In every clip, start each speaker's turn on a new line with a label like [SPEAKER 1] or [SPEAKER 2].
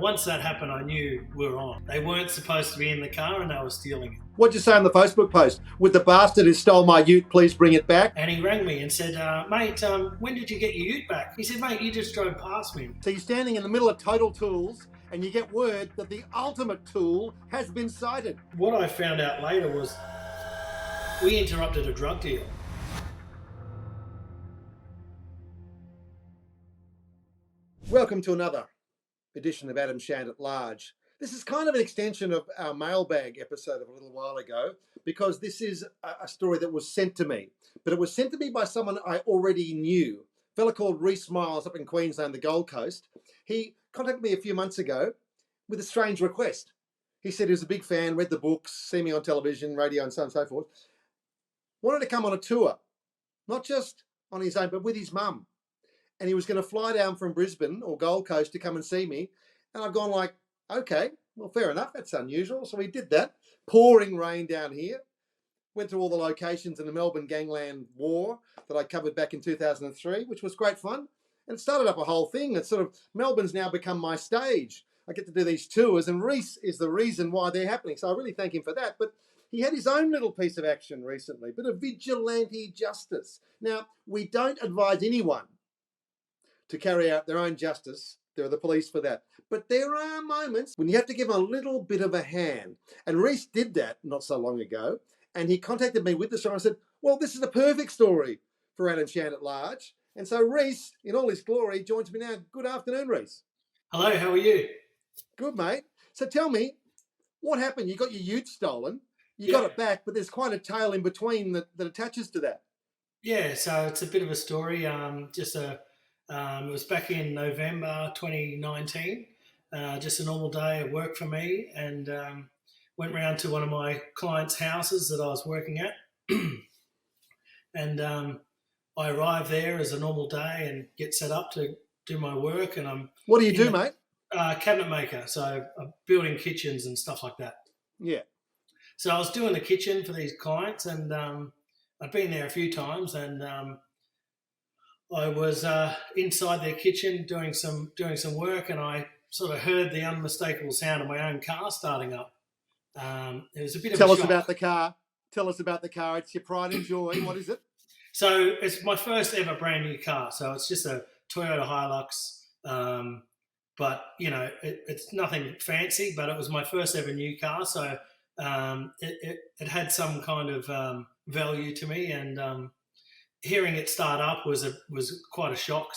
[SPEAKER 1] once that happened, I knew we were on. They weren't supposed to be in the car and they were stealing it.
[SPEAKER 2] What'd you say on the Facebook post? Would the bastard who stole my ute please bring it back?
[SPEAKER 1] And he rang me and said, mate, when did you get your ute back? He said, mate, you just drove past me.
[SPEAKER 2] So you're standing in the middle of Total Tools and you get word that the ultimate tool has been sighted.
[SPEAKER 1] What I found out later was we interrupted a drug deal.
[SPEAKER 2] Welcome to another edition of Adam Shand at Large. This is kind of an extension of our mailbag episode of a little while ago, because this is a story that was sent to me. But it was sent to me by someone I already knew, a fella called Rhys Miles up in Queensland, the Gold Coast. He contacted me a few months ago with a strange request. He said he was a big fan, read the books, seen me on television, radio, and so on and so forth. Wanted to come on a tour, not just on his own, but with his mum. And he was going to fly down from Brisbane or Gold Coast to come and see me. And I've gone like, okay, well, fair enough. That's unusual. So we did that. Pouring rain down here. Went to all the locations in the Melbourne Gangland War that I covered back in 2003, which was great fun. And it started up a whole thing. It's sort of, Melbourne's now become my stage. I get to do these tours, and Rhys is the reason why they're happening. So I really thank him for that. But he had his own little piece of action recently, bit of vigilante justice. Now, we don't advise anyone to carry out their own justice. There are the police for that. But there are moments when you have to give a little bit of a hand. And Rhys did that not so long ago. And he contacted me with the story. I said, well, this is the perfect story for Adam Shand at Large. And so Rhys, in all his glory, joins me now. Good afternoon, Rhys.
[SPEAKER 1] Hello, how are you?
[SPEAKER 2] Good, mate. So tell me, what happened? You got your ute stolen. You got it back, but there's quite a tale in between that attaches to that.
[SPEAKER 1] Yeah, so it's a bit of a story. It was back in November 2019, just a normal day at work for me, and went round to one of my clients' houses that I was working at. And I arrived there as a normal day and get set up to do my work. And
[SPEAKER 2] What do you do, mate?
[SPEAKER 1] Cabinet maker, so I'm building kitchens and stuff like that.
[SPEAKER 2] Yeah.
[SPEAKER 1] So I was doing the kitchen for these clients, and I'd been there a few times, and I was inside their kitchen doing some work, and I sort of heard the unmistakable sound of my own car starting up. It was a bit of a shock.
[SPEAKER 2] Tell us about the car. Tell us about the car. It's your pride and joy. What is it?
[SPEAKER 1] So it's my first ever brand new car. So it's just a Toyota Hilux, but you know it's nothing fancy. But it was my first ever new car, so it had some kind of value to me, and hearing it start up was quite a shock.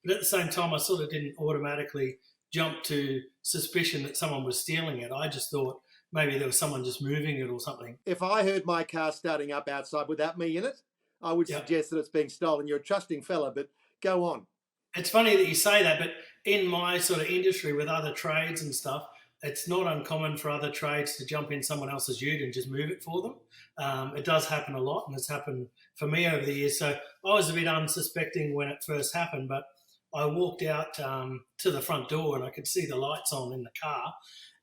[SPEAKER 1] But at the same time, I sort of didn't automatically jump to suspicion that someone was stealing it. I just thought maybe there was someone just moving it or something.
[SPEAKER 2] If I heard my car starting up outside without me in it, I would suggest that it's being stolen. You're a trusting fella, but go on.
[SPEAKER 1] It's funny that you say that, but in my sort of industry with other trades and stuff, it's not uncommon for other trades to jump in someone else's ute and just move it for them. It does happen a lot, and it's happened for me over the years. So I was a bit unsuspecting when it first happened, but I walked out to the front door and I could see the lights on in the car,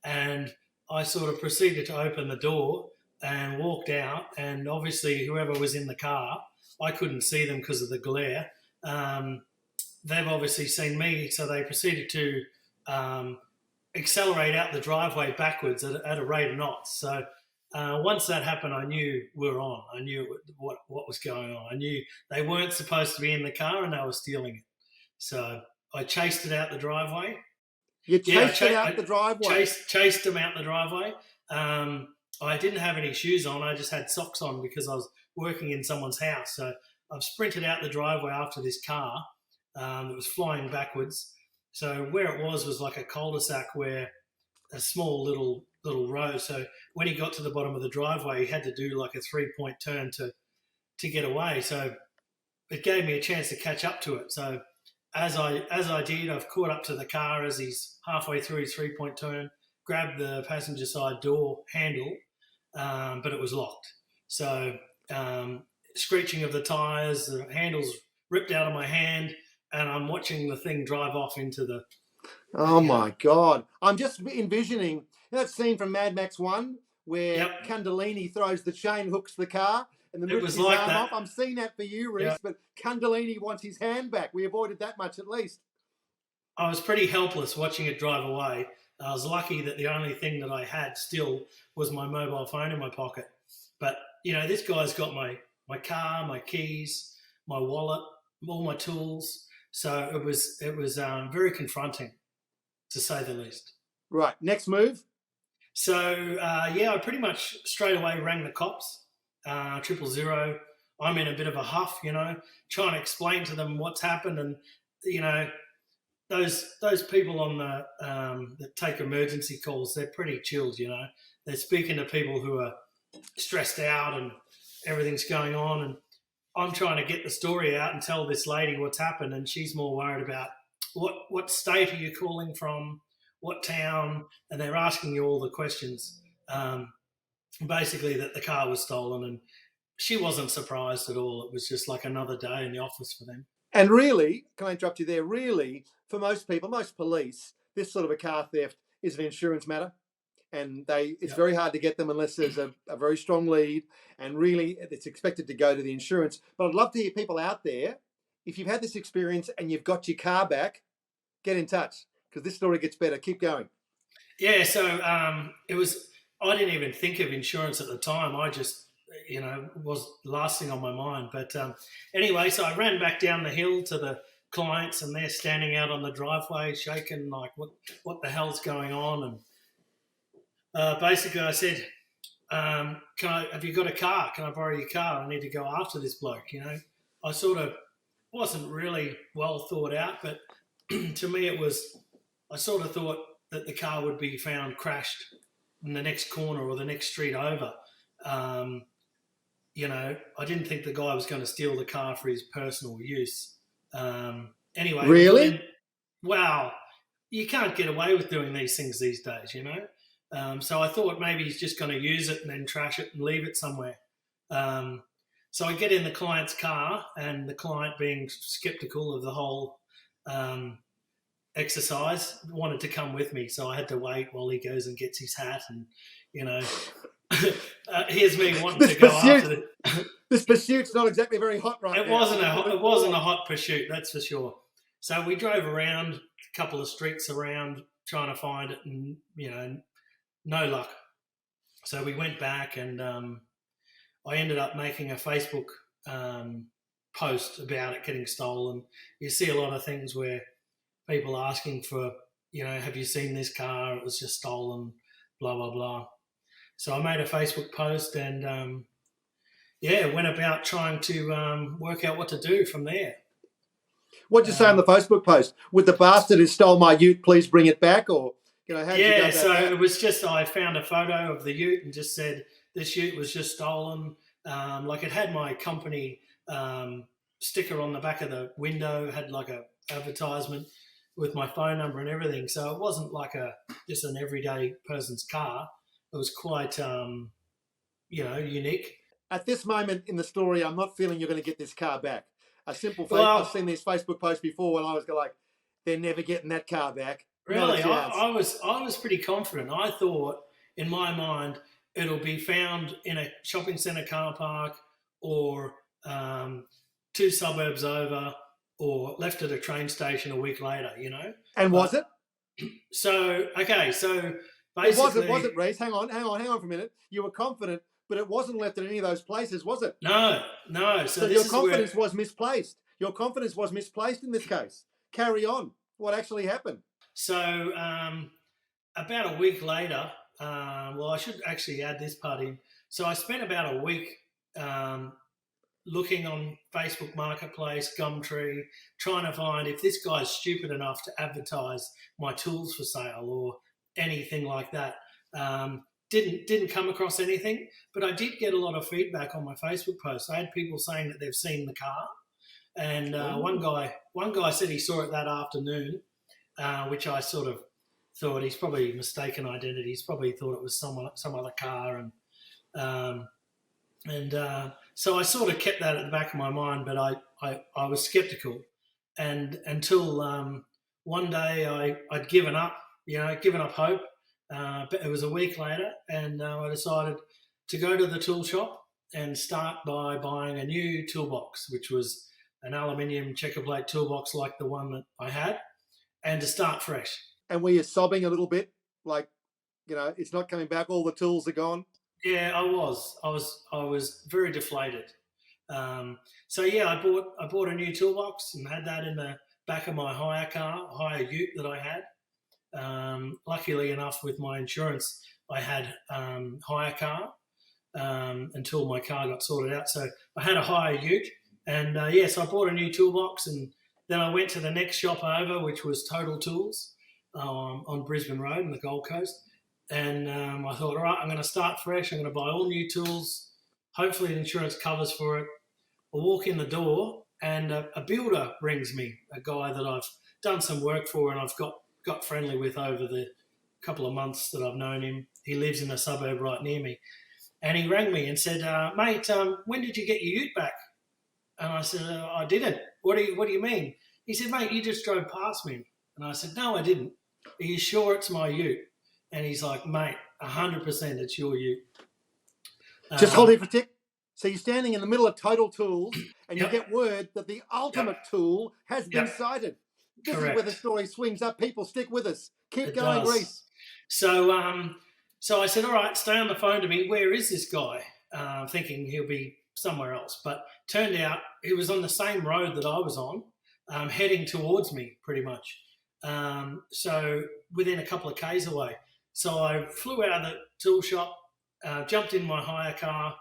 [SPEAKER 1] and I sort of proceeded to open the door and walked out, and obviously whoever was in the car, I couldn't see them because of the glare. They've obviously seen me, so they proceeded to accelerate out the driveway backwards at a rate of knots. So once that happened, I knew we were on. I knew what was going on. I knew they weren't supposed to be in the car and they were stealing it. So I chased it out the driveway.
[SPEAKER 2] You chased it out the driveway?
[SPEAKER 1] Chased them out the driveway. I didn't have any shoes on. I just had socks on because I was working in someone's house. So I've sprinted out the driveway after this car that was flying backwards. So where it was like a cul-de-sac where a small little road. So when he got to the bottom of the driveway, he had to do like a 3-point turn to get away. So it gave me a chance to catch up to it. So as I did, I've caught up to the car as he's halfway through his 3-point turn, grabbed the passenger side door handle, but it was locked. So screeching of the tyres, the handles ripped out of my hand, and I'm watching the thing drive off into the...
[SPEAKER 2] Oh, my God. I'm just envisioning that scene from Mad Max 1 where Kundalini throws the chain, hooks the car, and then rips his arm off. I'm seeing that for you, Rhys, but Kundalini wants his hand back. We avoided that much at least.
[SPEAKER 1] I was pretty helpless watching it drive away. I was lucky that the only thing that I had still was my mobile phone in my pocket. But this guy's got my car, my keys, my wallet, all my tools. So it was very confronting, to say the least.
[SPEAKER 2] Right. Next move.
[SPEAKER 1] So I pretty much straight away rang the cops, 000. I'm in a bit of a huff, trying to explain to them what's happened, and those people on the that take emergency calls, they're pretty chilled. They're speaking to people who are stressed out and everything's going on, and I'm trying to get the story out and tell this lady what's happened, and she's more worried about what state are you calling from, what town, and they're asking you all the questions. Basically, that the car was stolen, and she wasn't surprised at all. It was just like another day in the office for them.
[SPEAKER 2] And really, can I interrupt you there? Really, for most people, most police, this sort of a car theft is an insurance matter. And it's very hard to get them unless there's a very strong lead, and really it's expected to go to the insurance. But I'd love to hear people out there, if you've had this experience and you've got your car back, get in touch, because this story gets better. Keep going.
[SPEAKER 1] Yeah, so I didn't even think of insurance at the time. I just, was the last thing on my mind. But anyway, so I ran back down the hill to the clients, and they're standing out on the driveway shaking like, what the hell's going on? And basically I said, have you got a car? Can I borrow your car? I need to go after this bloke, I sort of wasn't really well thought out, but to me I sort of thought that the car would be found crashed in the next corner or the next street over. I didn't think the guy was going to steal the car for his personal use. Anyway.
[SPEAKER 2] Really?
[SPEAKER 1] Wow. You can't get away with doing these things these days, So I thought maybe he's just going to use it and then trash it and leave it somewhere. So I get in the client's car, and the client, being skeptical of the whole exercise, wanted to come with me. So I had to wait while he goes and gets his hat, and here's me wanting to go after it.
[SPEAKER 2] This pursuit's not exactly very hot right now.
[SPEAKER 1] It wasn't a hot pursuit, that's for sure. So we drove around a couple of streets around trying to find it, and no luck. So we went back, and I ended up making a Facebook post about it getting stolen. You see a lot of things where people asking for, have you seen this car? It was just stolen, blah, blah, blah. So I made a Facebook post, and went about trying to work out what to do from there.
[SPEAKER 2] What'd you say on the Facebook post? Would the bastard who stole my ute please bring it back? Or, how did you go about that?
[SPEAKER 1] It was just, I found a photo of the ute and just said, this ute was just stolen. It had my company sticker on the back of the window, had like a advertisement with my phone number and everything. So it wasn't like just an everyday person's car. It was quite, unique.
[SPEAKER 2] At this moment in the story, I'm not feeling you're going to get this car back. A simple fact, I've seen these Facebook posts before, and I was like, they're never getting that car back.
[SPEAKER 1] Really? I was pretty confident. I thought, in my mind, it'll be found in a shopping centre car park, or 2 suburbs over, or left at a train station a week later,
[SPEAKER 2] And was it?
[SPEAKER 1] So basically...
[SPEAKER 2] Was it, Rhys? Hang on for a minute. You were confident, but it wasn't left at any of those places, was it?
[SPEAKER 1] No.
[SPEAKER 2] So your confidence was misplaced. Your confidence was misplaced in this case. Carry on. What actually happened?
[SPEAKER 1] So about a week later, I should actually add this part in. So I spent about a week looking on Facebook Marketplace, Gumtree, trying to find if this guy's stupid enough to advertise my tools for sale or anything like that. Didn't come across anything, but I did get a lot of feedback on my Facebook post. I had people saying that they've seen the car, and one guy said he saw it that afternoon, which I sort of thought he's probably mistaken identity. He's probably thought it was some other car, and so I sort of kept that at the back of my mind, but I was skeptical, and until one day I'd given up hope. But it was a week later, and I decided to go to the tool shop and start by buying a new toolbox, which was an aluminium checker plate toolbox like the one that I had, and to start fresh.
[SPEAKER 2] And were you sobbing a little bit Like, it's not coming back. All the tools are gone.
[SPEAKER 1] Yeah, I was very deflated. So yeah, I bought a new toolbox and had that in the back of my hire Ute that I had. Luckily enough, with my insurance, I had hire car until my car got sorted out. So I had a hire Ute, and so I bought a new toolbox, and then I went to the next shop over, which was Total Tools on Brisbane Road in the Gold Coast. And I thought, all right, I'm going to start fresh. I'm going to buy all new tools. Hopefully, the insurance covers for it. I walk in the door, and a builder rings me, a guy that I've done some work for, and I've got friendly with over the couple of months that I've known him. He lives in a suburb right near me. And he rang me and said, mate, when did you get your Ute back? And I said, I didn't. What do you mean? He said, mate, you just drove past me. And I said, no, I didn't. Are you sure it's my Ute? And he's like, mate, 100% it's your Ute.
[SPEAKER 2] Just hold it for a tick. So you're standing in the middle of Total Tools, and you get word that the ultimate tool has been sighted. This is where the story swings up. People, stick with us. Keep going, Rhys.
[SPEAKER 1] So I said, all right, stay on the phone to me. Where is this guy? Thinking he'll be somewhere else. But turned out he was on the same road that I was on, heading towards me pretty much. So within a couple of Ks away. So I flew out of the tool shop, jumped in my hire car,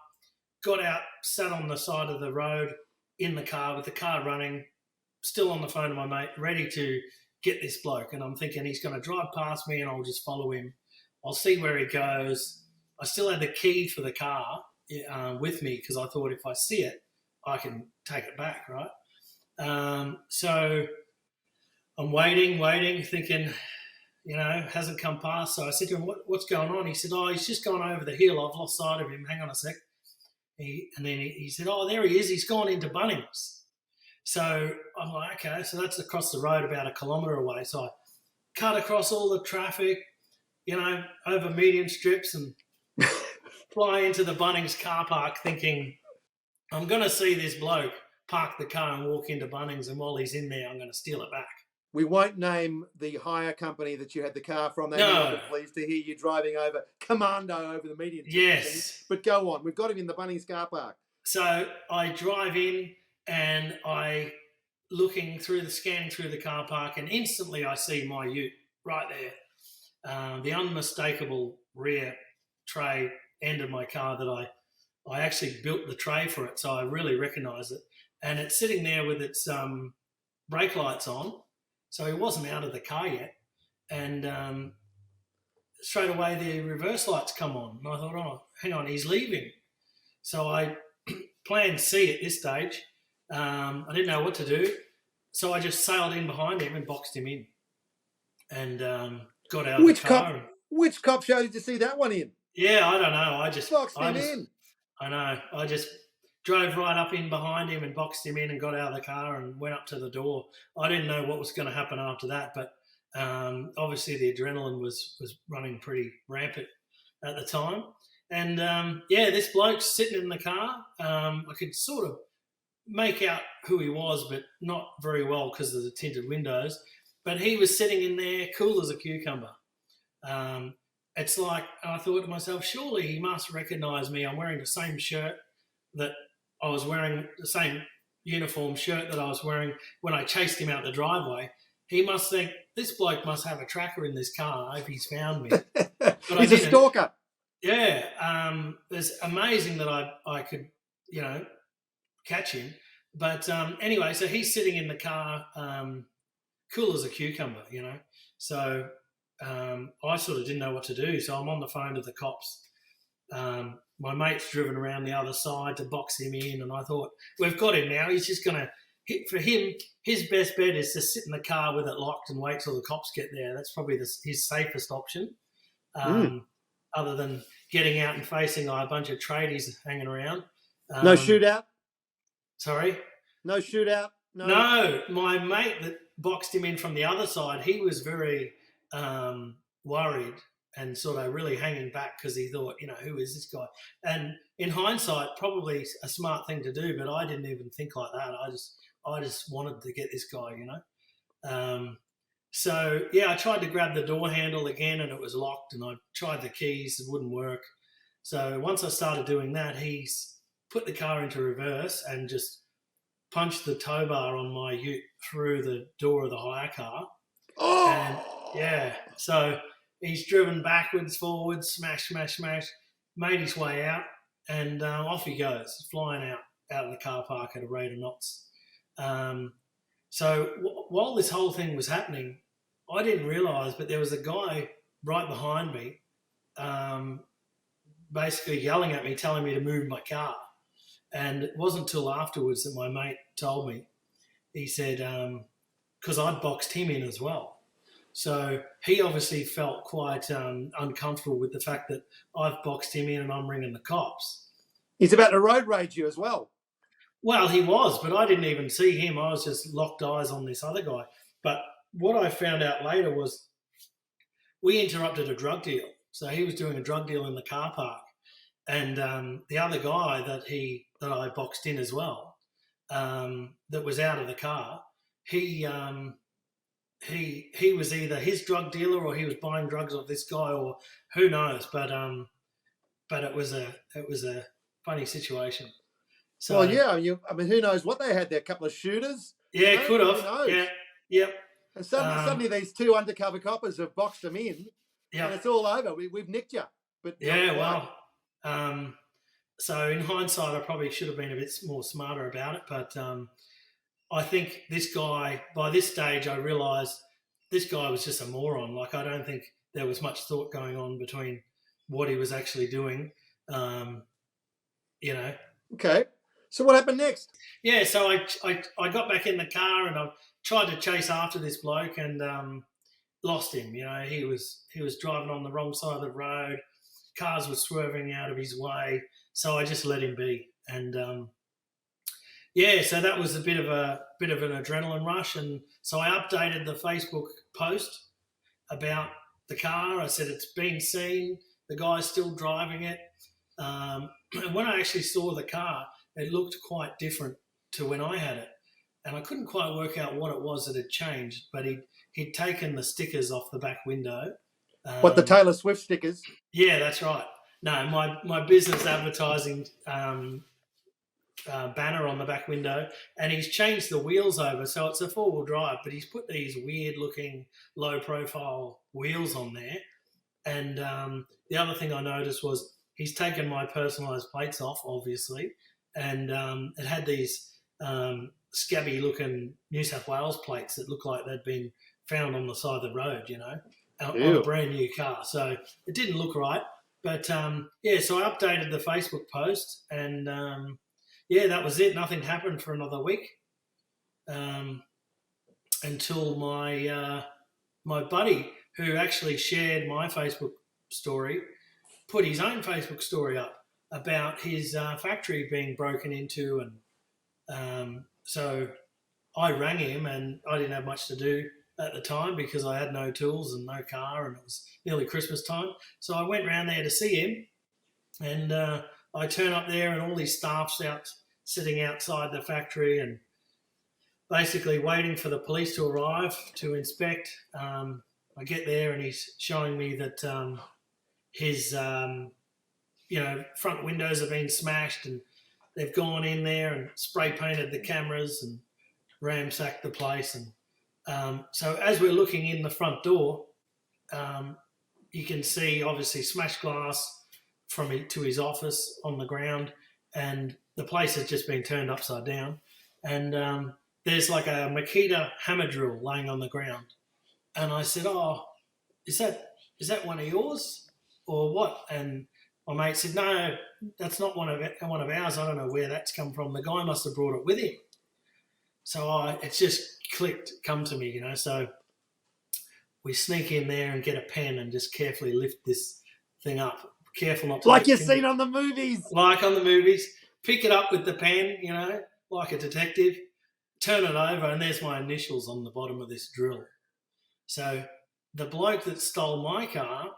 [SPEAKER 1] got out, sat on the side of the road in the car with the car running, still on the phone to my mate, ready to get this bloke. And I'm thinking he's going to drive past me and I'll just follow him. I'll see where he goes. I still had the key for the car with me because I thought if I see it, I can take it back, right? So I'm waiting, thinking, hasn't come past. So I said to him, what's going on? He said, he's just gone over the hill. I've lost sight of him. Hang on a sec. And then he said, there he is. He's gone into Bunnings. So I'm like, okay, so that's across the road about 1 kilometre away. So I cut across all the traffic, over medium strips and fly into the Bunnings car park thinking, I'm going to see this bloke park the car and walk into Bunnings, and while he's in there, I'm going to steal it back.
[SPEAKER 2] We won't name the hire company that you had the car from. They may not be pleased to hear you driving over commando over the median.
[SPEAKER 1] Yes.
[SPEAKER 2] But go on. We've got him in the Bunnings car park.
[SPEAKER 1] So I drive in and scanning through the car park, and instantly I see my Ute right there. The unmistakable rear tray end of my car that I actually built the tray for it, so I really recognise it. And it's sitting there with its brake lights on. So he wasn't out of the car yet. And straight away the reverse lights come on. And I thought, hang on, he's leaving. So I planned C at this stage. I didn't know what to do. So I just sailed in behind him and boxed him in. And got out of the car.
[SPEAKER 2] Which cop show did you see that one in?
[SPEAKER 1] Yeah, I don't know. I just
[SPEAKER 2] boxed him in.
[SPEAKER 1] I know. I just drove right up in behind him and boxed him in and got out of the car and went up to the door. I didn't know what was going to happen after that, but obviously the adrenaline was running pretty rampant at the time. And, this bloke's sitting in the car. I could sort of make out who he was, but not very well because of the tinted windows. But he was sitting in there cool as a cucumber. It's like, I thought to myself, surely he must recognise me. I'm wearing the same shirt that I was wearing, the same uniform shirt that I was wearing when I chased him out the driveway. He must think, this bloke must have a tracker in this car if he's found me. But
[SPEAKER 2] he's a stalker.
[SPEAKER 1] Yeah. It's amazing that I could, catch him. But anyway, so he's sitting in the car, cool as a cucumber, So I sort of didn't know what to do. So I'm on the phone to the cops. My mate's driven around the other side to box him in, and I thought, we've got him now. He's just going to hit. For him, his best bet is to sit in the car with it locked and wait till the cops get there. That's probably his safest option, other than getting out and facing a bunch of tradies hanging around.
[SPEAKER 2] No shootout?
[SPEAKER 1] Sorry?
[SPEAKER 2] No shootout?
[SPEAKER 1] No, my mate that boxed him in from the other side, he was very worried and sort of really hanging back because he thought, who is this guy? And in hindsight, probably a smart thing to do, but I didn't even think like that. I just wanted to get this guy, So, yeah, I tried to grab the door handle again and it was locked, and I tried the keys, it wouldn't work. So once I started doing that, he's put the car into reverse and just punched the tow bar on my ute through the door of the hire car. And yeah, so he's driven backwards, forwards, smash, smash, smash, made his way out, and off he goes, flying out of the car park at a rate of knots. While this whole thing was happening, I didn't realise, but there was a guy right behind me, basically yelling at me, telling me to move my car. And it wasn't until afterwards that my mate told me. He said, because I'd boxed him in as well. So he obviously felt quite uncomfortable with the fact that I've boxed him in and I'm ringing the cops.
[SPEAKER 2] He's about to road rage you as well.
[SPEAKER 1] Well, he was, but I didn't even see him. I was just locked eyes on this other guy. But what I found out later was we interrupted a drug deal. So he was doing a drug deal in the car park. And the other guy that I boxed in as well, that was out of the car, he was either his drug dealer or he was buying drugs off this guy, or who knows. But it was a funny situation. So,
[SPEAKER 2] well, yeah, I mean, who knows what they had there? A couple of shooters?
[SPEAKER 1] Yeah, could have. Yeah, yep.
[SPEAKER 2] And suddenly these two undercover coppers have boxed them in, and it's all over. We've nicked you. But
[SPEAKER 1] yeah, well, so in hindsight, I probably should have been a bit more smarter about it. But I think this guy, by this stage, I realised this guy was just a moron. Like, I don't think there was much thought going on between what he was actually doing.
[SPEAKER 2] Okay. So what happened next?
[SPEAKER 1] Yeah, so I got back in the car and I tried to chase after this bloke and lost him. He was driving on the wrong side of the road. Cars were swerving out of his way, so I just let him be. And so that was a bit of an adrenaline rush. And so I updated the Facebook post about the car. I said it's been seen. The guy's still driving it. And when I actually saw the car, it looked quite different to when I had it. And I couldn't quite work out what it was that had changed, but he'd taken the stickers off the back window.
[SPEAKER 2] What, the Taylor Swift stickers?
[SPEAKER 1] Yeah, that's right. No, my business advertising banner on the back window, and he's changed the wheels over, so it's a four-wheel drive, but he's put these weird-looking, low-profile wheels on there. And the other thing I noticed was he's taken my personalised plates off, obviously, and it had these scabby-looking New South Wales plates that looked like they'd been found on the side of the road, on a brand new car. So it didn't look right. But, so I updated the Facebook post and, that was it. Nothing happened for another week until my buddy, who actually shared my Facebook story, put his own Facebook story up about his factory being broken into. And so I rang him, and I didn't have much to do at the time because I had no tools and no car, and it was nearly Christmas time. So I went round there to see him, and I turn up there and all his staff's sitting outside the factory and basically waiting for the police to arrive to inspect. I get there and he's showing me that his front windows have been smashed, and they've gone in there and spray painted the cameras and ransacked the place. And so as we're looking in the front door, you can see obviously smashed glass to his office on the ground, and the place has just been turned upside down. And there's like a Makita hammer drill laying on the ground. And I said, "Oh, is that one of yours or what?" And my mate said, "No, that's not one of ours. I don't know where that's come from. The guy must have brought it with him." So it's just come to me, So we sneak in there and get a pen and just carefully lift this thing up. Careful not to...
[SPEAKER 2] Like you've seen on the movies.
[SPEAKER 1] Like on the movies. Pick it up with the pen, like a detective. Turn it over, and there's my initials on the bottom of this drill. So the bloke that stole my car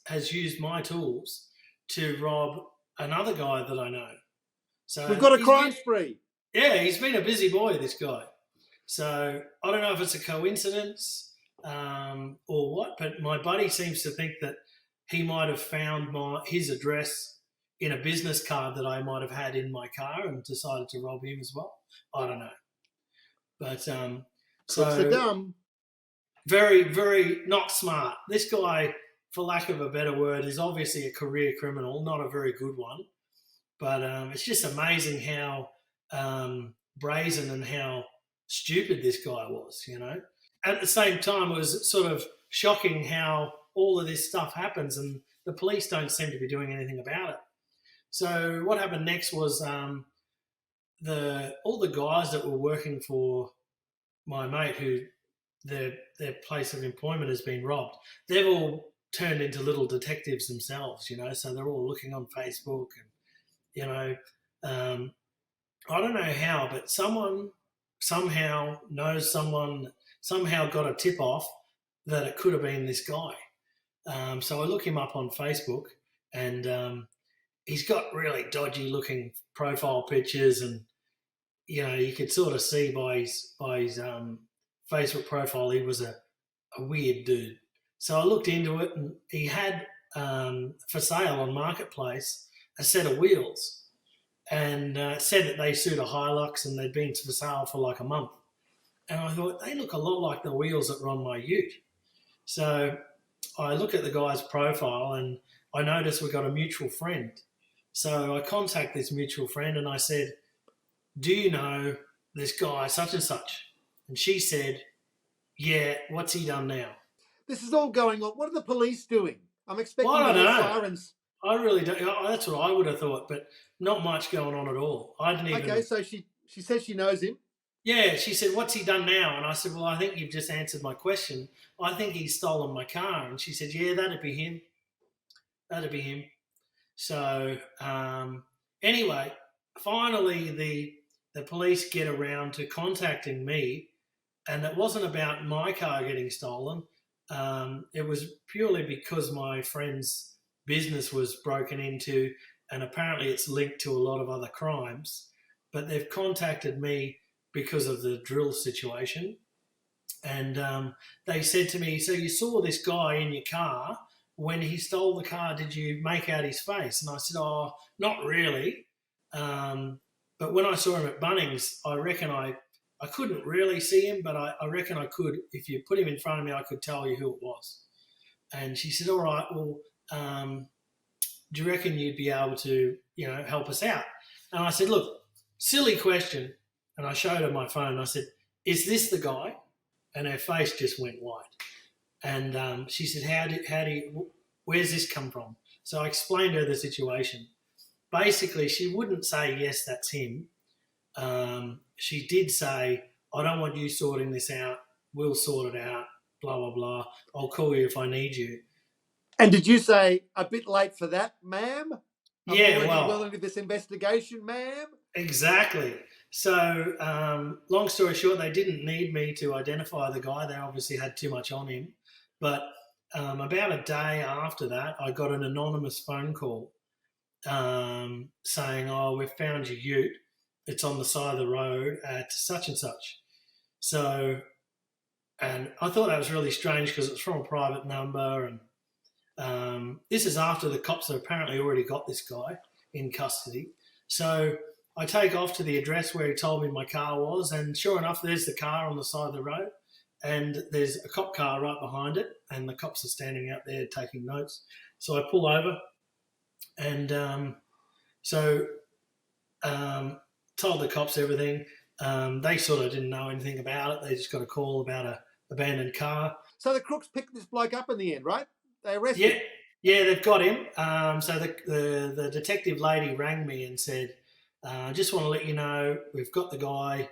[SPEAKER 1] has used my tools to rob another guy that I know. So
[SPEAKER 2] we've got a crime spree.
[SPEAKER 1] Yeah, he's been a busy boy, this guy. So I don't know if it's a coincidence or what, but my buddy seems to think that he might have found his address in a business card that I might have had in my car and decided to rob him as well. I don't know. But
[SPEAKER 2] Crooks are
[SPEAKER 1] so
[SPEAKER 2] dumb.
[SPEAKER 1] very, very not smart. This guy, for lack of a better word, is obviously a career criminal, not a very good one. But it's just amazing how brazen and how stupid this guy was, you know. At the same time, it was sort of shocking how all of this stuff happens and the police don't seem to be doing anything about it. So what happened next was all the guys that were working for my mate, who their place of employment has been robbed, they've all turned into little detectives themselves, you know. So they're all looking on Facebook and, you know, I don't know how, but someone somehow knows someone, somehow got a tip off that it could have been this guy. So I look him up on Facebook, and he's got really dodgy looking profile pictures, and you know you could sort of see by his Facebook profile he was a weird dude. So I looked into it, and he had for sale on Marketplace a set of wheels, and said that they suit a Hilux and they'd been for sale for like a month. And I thought, they look a lot like the wheels that were on my Ute. So I look at the guy's profile and I noticed we got a mutual friend. So I contact this mutual friend and I said, do you know this guy such and such? And she said, yeah, what's he done now?
[SPEAKER 2] This is all going on. What are the police doing? I'm expecting
[SPEAKER 1] Well, I
[SPEAKER 2] to hear
[SPEAKER 1] don't know.
[SPEAKER 2] sirens.
[SPEAKER 1] I really don't. That's what I would have thought, but not much going on at all. I didn't even.
[SPEAKER 2] Okay, so she says she knows him.
[SPEAKER 1] Yeah, she said, what's he done now? And I said, well, I think you've just answered my question. I think he's stolen my car. And she said, yeah, that'd be him. That'd be him. So anyway, finally the police get around to contacting me, and it wasn't about my car getting stolen. It was purely because my friend's business was broken into, and apparently it's linked to a lot of other crimes. But they've contacted me because of the drill situation. And they said to me, so you saw this guy in your car. When he stole the car, did you make out his face? And I said, oh, not really. But when I saw him at Bunnings, I reckon I couldn't really see him, but I reckon I could. If you put him in front of me, I could tell you who it was. And she said, all right, well, do you reckon you'd be able to, you know, help us out? And I said, look, silly question. And I showed her my phone and I said, is this the guy? And her face just went white. And she said, where's this come from? So I explained to her the situation. Basically, she wouldn't say, yes, that's him. She did say, I don't want you sorting this out. We'll sort it out, blah, blah, blah. I'll call you if I need you.
[SPEAKER 2] And did you say, a bit late for that, ma'am?
[SPEAKER 1] Yeah,
[SPEAKER 2] well into this investigation, ma'am?
[SPEAKER 1] Exactly. So, long story short, they didn't need me to identify the guy. They obviously had too much on him. But about a day after that, I got an anonymous phone call saying, oh, we've found your Ute. It's on the side of the road at such and such. So, and I thought that was really strange because it's from a private number. And this is after the cops have apparently already got this guy in custody. So I take off to the address where he told me my car was, and sure enough, there's the car on the side of the road, and there's a cop car right behind it, and the cops are standing out there taking notes. So I pull over, and told the cops everything. They sort of didn't know anything about it. They just got a call about an abandoned car.
[SPEAKER 2] So the crooks picked this bloke up in the end, right? They arrested him.
[SPEAKER 1] Yeah, they've got him. So the detective lady rang me and said, I just want to let you know we've got the guy.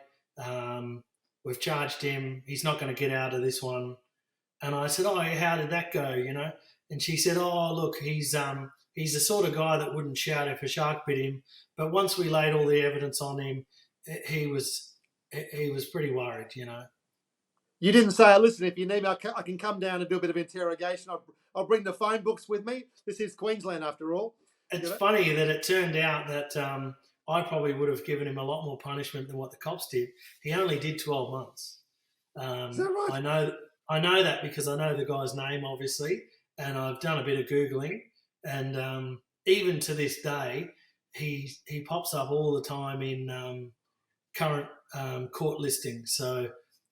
[SPEAKER 1] We've charged him. He's not going to get out of this one. And I said, oh, how did that go, you know? And she said, oh, look, he's the sort of guy that wouldn't shout if a shark bit him. But once we laid all the evidence on him, he was pretty worried, you know.
[SPEAKER 2] You didn't say, listen, if you need me, I can come down and do a bit of interrogation. I'll bring the phone books with me. This is Queensland, after all.
[SPEAKER 1] It's funny that it turned out that I probably would have given him a lot more punishment than what the cops did. He only did 12 months.
[SPEAKER 2] Is that right?
[SPEAKER 1] I know that because I know the guy's name, obviously, and I've done a bit of googling. And even to this day, he pops up all the time in current court listings. So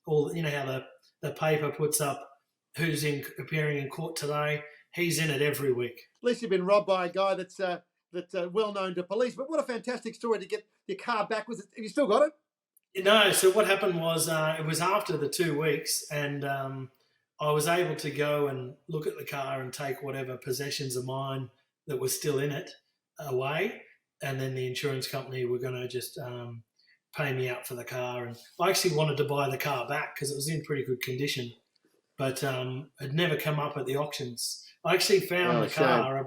[SPEAKER 1] all how the paper puts up who's appearing in court today. He's in it every week.
[SPEAKER 2] At least you've been robbed by a guy that's well known to police. But what a fantastic story to get your car back. Have you still got it?
[SPEAKER 1] No, so what happened was it was after the 2 weeks, and I was able to go and look at the car and take whatever possessions of mine that were still in it away, and then the insurance company were going to just pay me out for the car. And I actually wanted to buy the car back because it was in pretty good condition, but it never come up at the auctions. I actually found the car.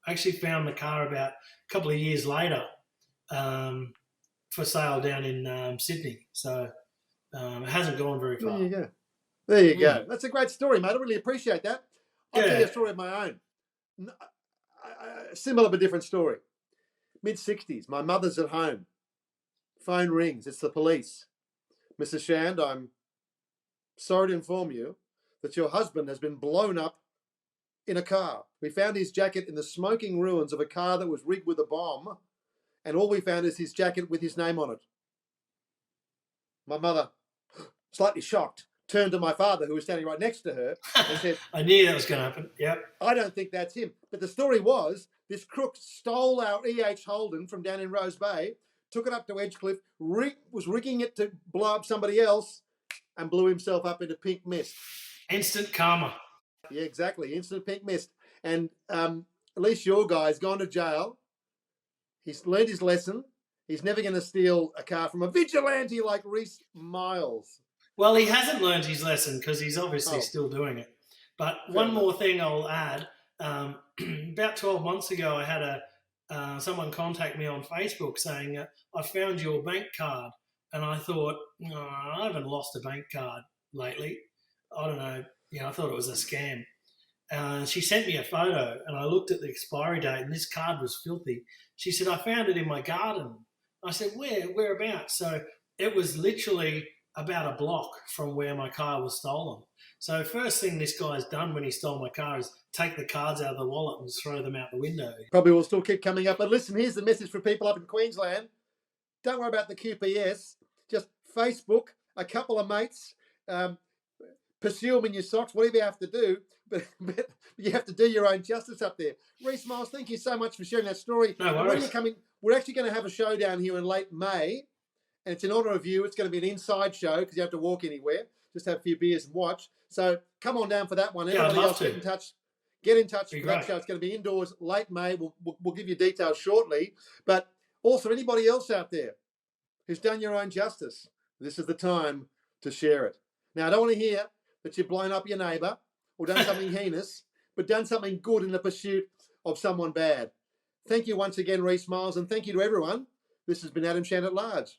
[SPEAKER 1] I actually found the car about a couple of years later. For sale down in Sydney, so it hasn't gone very far.
[SPEAKER 2] There you go. There you go. That's a great story, mate. I really appreciate that. I'll tell you a story of my own. Similar but different story. Mid-60s, my mother's at home. Phone rings. It's the police. Mrs. Shand, I'm sorry to inform you that your husband has been blown up in a car. We found his jacket in the smoking ruins of a car that was rigged with a bomb, and all we found is his jacket with his name on it. My mother, slightly shocked, turned to my father, who was standing right next to her, and said,
[SPEAKER 1] I knew that was going to happen. Yep.
[SPEAKER 2] I don't think that's him. But the story was, this crook stole our EH Holden from down in Rose Bay, took it up to Edgecliff, was rigging it to blow up somebody else, and blew himself up into pink mist.
[SPEAKER 1] Instant karma.
[SPEAKER 2] Yeah, exactly. Instant pink mist. And at least your guy's gone to jail. He's learned his lesson. He's never going to steal a car from a vigilante like Rhys Miles.
[SPEAKER 1] Well, he hasn't learned his lesson because he's obviously still doing it. But one more thing I'll add. About 12 months ago, I had someone contact me on Facebook saying, I found your bank card. And I thought, I haven't lost a bank card lately. I don't know. I thought it was a scam. She sent me a photo, and I looked at the expiry date, and this card was filthy. She said, I found it in my garden. I said, whereabouts? So it was literally about a block from where my car was stolen. So first thing this guy's done when he stole my car is take the cards out of the wallet and throw them out the window.
[SPEAKER 2] Probably will still keep coming up. But listen, here's the message for people up in Queensland. Don't worry about the QPS. Just Facebook, a couple of mates, pursue them in your socks, whatever you have to do. But you have to do your own justice up there. Rhys Miles, thank you so much for sharing that story.
[SPEAKER 1] No worries.
[SPEAKER 2] When you're coming, we're actually going to have a show down here in late May, and it's in honour of you. It's going to be an inside show because you have to walk anywhere. Just have a few beers and watch. So come on down for that one.
[SPEAKER 1] Yeah,
[SPEAKER 2] Everybody else, get in touch. Get in touch for that show. It's going to be indoors late May. We'll give you details shortly. But also, anybody else out there who's done your own justice, this is the time to share it. Now, I don't want to hear that you've blown up your neighbour or done something heinous, but done something good in the pursuit of someone bad. Thank you once again, Rhys Miles, and thank you to everyone. This has been Adam Shand at Large.